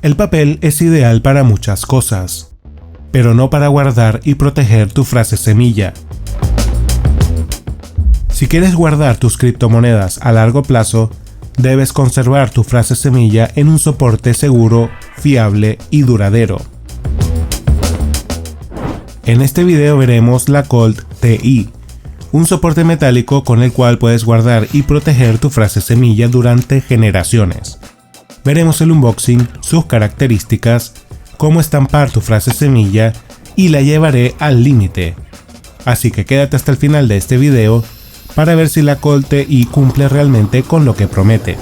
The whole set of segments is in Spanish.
El papel es ideal para muchas cosas, pero no para guardar y proteger tu frase semilla. Si quieres guardar tus criptomonedas a largo plazo, debes conservar tu frase semilla en un soporte seguro, fiable y duradero. En este video veremos la Colt TI, un soporte metálico con el cual puedes guardar y proteger tu frase semilla durante generaciones. Veremos el unboxing, sus características, cómo estampar tu frase semilla y la llevaré al límite. Así que quédate hasta el final de este video para ver si la Colt TI cumple realmente con lo que promete.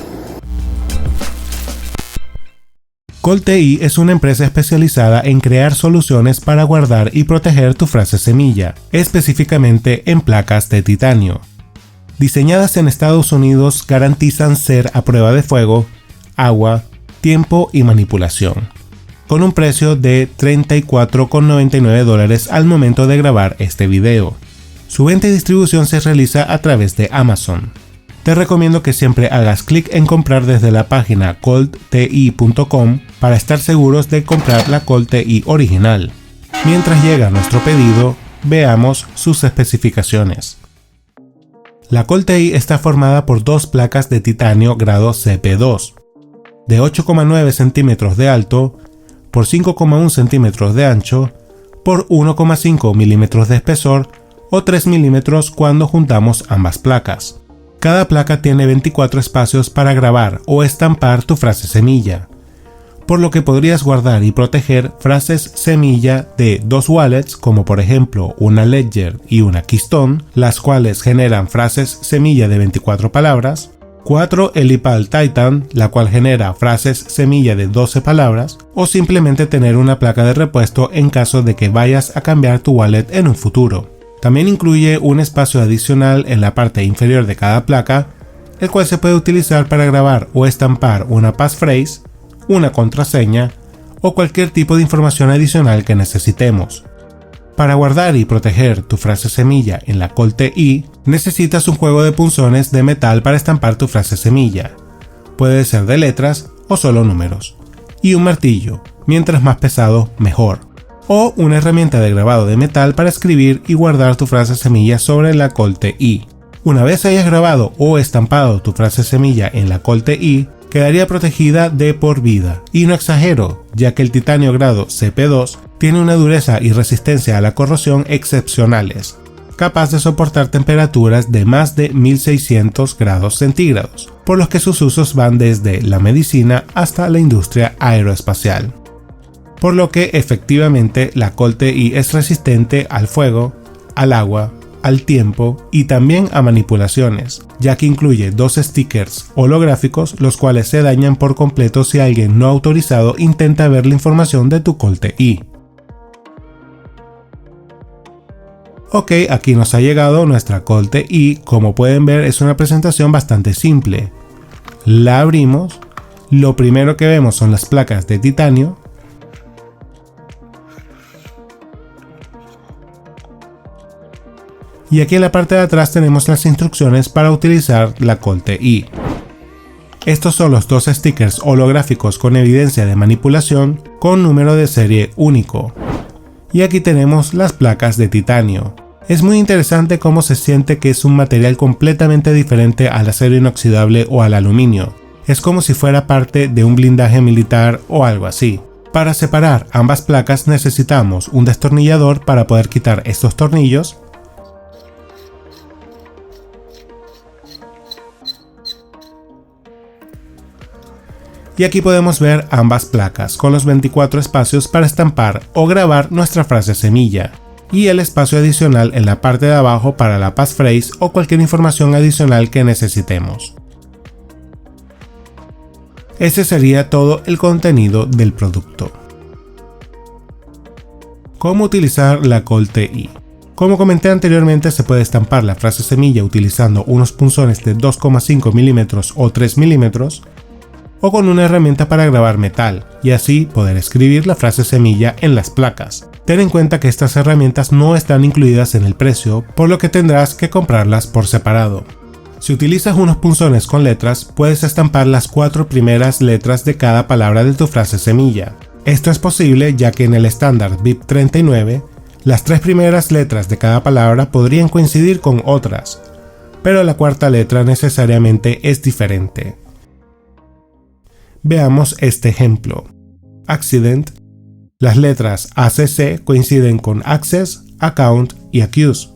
Colt TI es una empresa especializada en crear soluciones para guardar y proteger tu frase semilla, específicamente en placas de titanio. Diseñadas en Estados Unidos, garantizan ser a prueba de fuego, agua, tiempo y manipulación, con un precio de $34,99 al momento de grabar este video. Su venta y distribución se realiza a través de Amazon. Te recomiendo que siempre hagas clic en comprar desde la página coltti.com para estar seguros de comprar la Colt TI original. Mientras llega nuestro pedido, veamos sus especificaciones. La Colt TI está formada por dos placas de titanio grado CP2, de 8,9 centímetros de alto por 5,1 centímetros de ancho por 1,5 milímetros de espesor o 3 milímetros cuando juntamos ambas placas. Cada placa tiene 24 espacios para grabar o estampar tu frase semilla, por lo que podrías guardar y proteger frases semilla de dos wallets, como por ejemplo una Ledger y una Keystone, las cuales generan frases semilla de 24 palabras, 4 Elipal Titan, la cual genera frases semilla de 12 palabras, o simplemente tener una placa de repuesto en caso de que vayas a cambiar tu wallet en un futuro. También incluye un espacio adicional en la parte inferior de cada placa, el cual se puede utilizar para grabar o estampar una passphrase, una contraseña o cualquier tipo de información adicional que necesitemos. Para guardar y proteger tu frase semilla en la Colt TI, necesitas un juego de punzones de metal para estampar tu frase semilla. Puede ser de letras o solo números. Y un martillo, mientras más pesado, mejor. O una herramienta de grabado de metal para escribir y guardar tu frase semilla sobre la Colt TI. Una vez hayas grabado o estampado tu frase semilla en la Colt TI, quedaría protegida de por vida. Y no exagero, ya que el titanio grado CP2 tiene una dureza y resistencia a la corrosión excepcionales, capaz de soportar temperaturas de más de 1600 grados centígrados, por los que sus usos van desde la medicina hasta la industria aeroespacial. Por lo que efectivamente la Colt TI es resistente al fuego, al agua, al tiempo y también a manipulaciones, ya que incluye dos stickers holográficos los cuales se dañan por completo si alguien no autorizado intenta ver la información de tu Colt TI. Ok, aquí nos ha llegado nuestra Colt TI. Como pueden ver, es una presentación bastante simple. La abrimos, lo primero que vemos son las placas de titanio. Y aquí en la parte de atrás tenemos las instrucciones para utilizar la Colt TI. Estos son los dos stickers holográficos con evidencia de manipulación con número de serie único. Y aquí tenemos las placas de titanio. Es muy interesante cómo se siente que es un material completamente diferente al acero inoxidable o al aluminio. Es como si fuera parte de un blindaje militar o algo así. Para separar ambas placas necesitamos un destornillador para poder quitar estos tornillos. Y aquí podemos ver ambas placas con los 24 espacios para estampar o grabar nuestra frase semilla y el espacio adicional en la parte de abajo para la passphrase o cualquier información adicional que necesitemos. Ese sería todo el contenido del producto. ¿Cómo utilizar la Colt TI? Como comenté anteriormente, se puede estampar la frase semilla utilizando unos punzones de 2,5 milímetros o 3 milímetros o con una herramienta para grabar metal y así poder escribir la frase semilla en las placas. Ten en cuenta que estas herramientas no están incluidas en el precio, por lo que tendrás que comprarlas por separado. Si utilizas unos punzones con letras, puedes estampar las 4 primeras letras de cada palabra de tu frase semilla. Esto es posible ya que en el estándar BIP39, las 3 primeras letras de cada palabra podrían coincidir con otras, pero la cuarta letra necesariamente es diferente. Veamos este ejemplo. Accident. Las letras ACC coinciden con Access, Account y Accuse,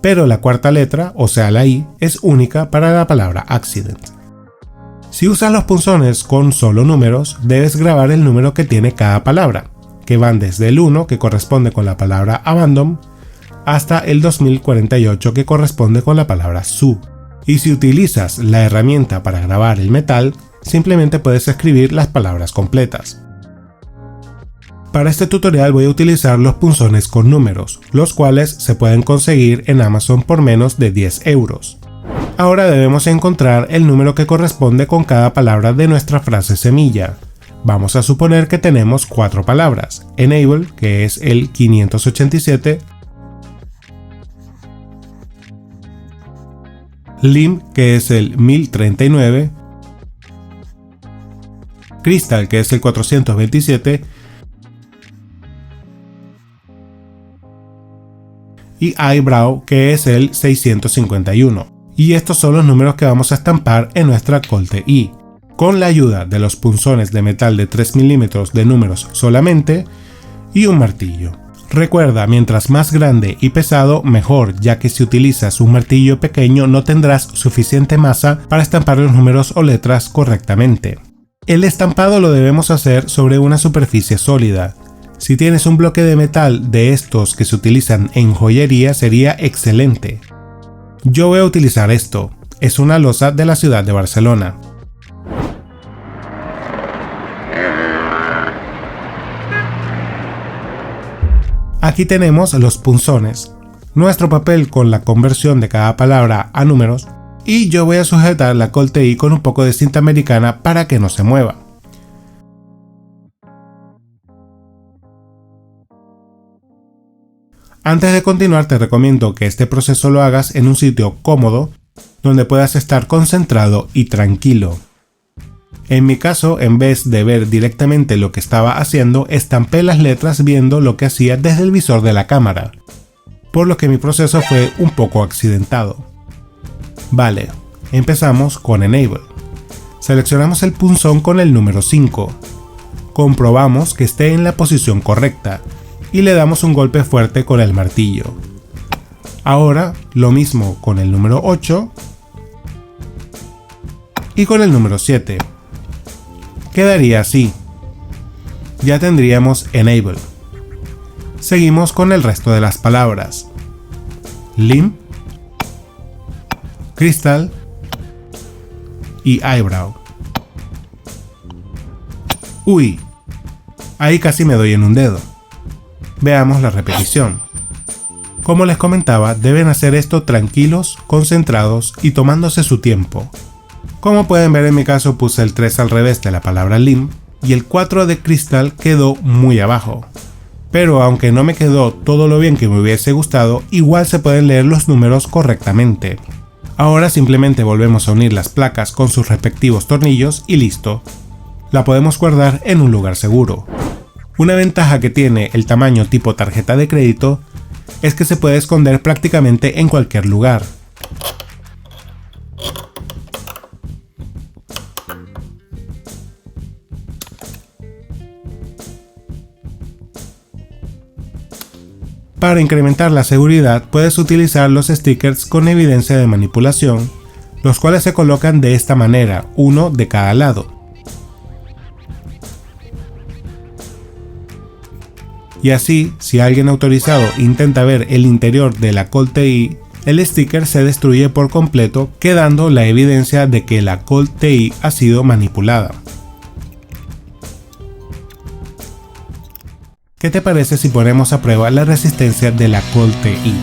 pero la cuarta letra, o sea la I, es única para la palabra accident. Si usas los punzones con solo números, debes grabar el número que tiene cada palabra, que van desde el 1, que corresponde con la palabra abandon, hasta el 2048, que corresponde con la palabra su. Y si utilizas la herramienta para grabar el metal, simplemente puedes escribir las palabras completas. Para este tutorial voy a utilizar los punzones con números, los cuales se pueden conseguir en Amazon por menos de 10 euros. Ahora debemos encontrar el número que corresponde con cada palabra de nuestra frase semilla. Vamos a suponer que tenemos 4 palabras: enable, que es el 587, limb, que es el 1039, crystal, que es el 427, y eyebrow, que es el 651. Y estos son los números que vamos a estampar en nuestra Colt-I, con la ayuda de los punzones de metal de 3 milímetros de números solamente y un martillo. Recuerda, mientras más grande y pesado, mejor, ya que si utilizas un martillo pequeño no tendrás suficiente masa para estampar los números o letras correctamente. El estampado lo debemos hacer sobre una superficie sólida. Si tienes un bloque de metal de estos que se utilizan en joyería, sería excelente. Yo voy a utilizar esto, es una losa de la ciudad de Barcelona. Aquí tenemos los punzones, nuestro papel con la conversión de cada palabra a números, y yo voy a sujetar la Colt-I con un poco de cinta americana para que no se mueva. Antes de continuar, te recomiendo que este proceso lo hagas en un sitio cómodo donde puedas estar concentrado y tranquilo. En mi caso, en vez de ver directamente lo que estaba haciendo, estampé las letras viendo lo que hacía desde el visor de la cámara, por lo que mi proceso fue un poco accidentado. Vale, empezamos con Enable. Seleccionamos el punzón con el número 5. Comprobamos que esté en la posición correcta y le damos un golpe fuerte con el martillo. Ahora lo mismo con el número 8 y con el número 7. Quedaría así. Ya tendríamos Enable. Seguimos con el resto de las palabras: limb, crystal y eyebrow. Uy, ahí casi me doy en un dedo. Veamos la repetición. Como les comentaba, deben hacer esto tranquilos, concentrados y tomándose su tiempo. Como pueden ver, en mi caso puse el 3 al revés de la palabra limb y el 4 de crystal quedó muy abajo. Pero aunque no me quedó todo lo bien que me hubiese gustado, igual se pueden leer los números correctamente. Ahora simplemente volvemos a unir las placas con sus respectivos tornillos y listo. La podemos guardar en un lugar seguro. Una ventaja que tiene el tamaño tipo tarjeta de crédito es que se puede esconder prácticamente en cualquier lugar. Para incrementar la seguridad, puedes utilizar los stickers con evidencia de manipulación, los cuales se colocan de esta manera, uno de cada lado. Y así, si alguien autorizado intenta ver el interior de la Colt-I, el sticker se destruye por completo, quedando la evidencia de que la Colt-I ha sido manipulada. ¿Qué te parece si ponemos a prueba la resistencia de la Colt-I?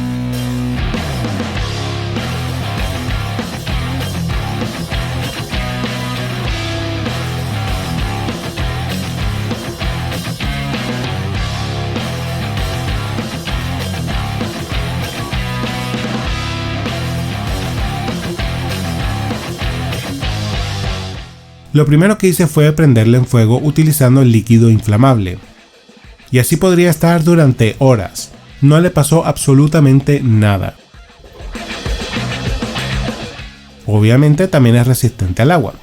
Lo primero que hice fue prenderle en fuego utilizando líquido inflamable. Y así podría estar durante horas. No le pasó absolutamente nada. Obviamente también es resistente al agua.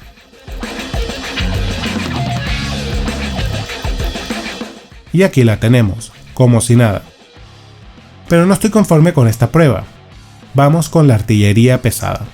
Y aquí la tenemos, como si nada. Pero no estoy conforme con esta prueba. Vamos con la artillería pesada.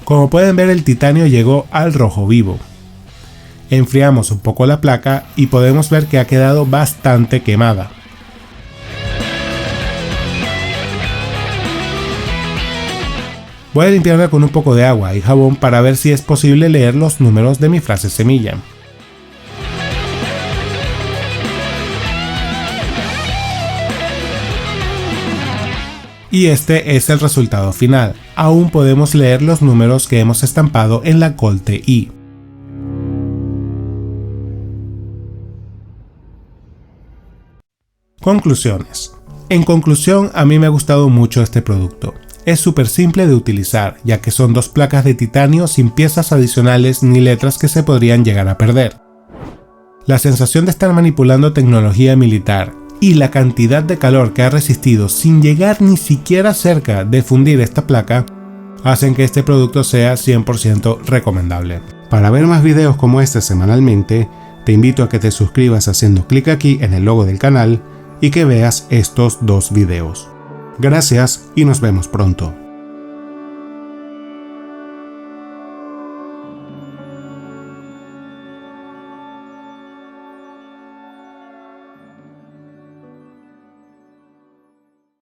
Como pueden ver, el titanio llegó al rojo vivo. Enfriamos un poco la placa y podemos ver que ha quedado bastante quemada. Voy a limpiarla con un poco de agua y jabón para ver si es posible leer los números de mi frase semilla. Y este es el resultado final. Aún podemos leer los números que hemos estampado en la Colt TI. Conclusiones. En conclusión, a mí me ha gustado mucho este producto. Es súper simple de utilizar, ya que son dos placas de titanio sin piezas adicionales ni letras que se podrían llegar a perder. La sensación de estar manipulando tecnología militar y la cantidad de calor que ha resistido sin llegar ni siquiera cerca de fundir esta placa hacen que este producto sea 100% recomendable. Para ver más videos como este semanalmente, te invito a que te suscribas haciendo clic aquí en el logo del canal y que veas estos dos videos. Gracias y nos vemos pronto.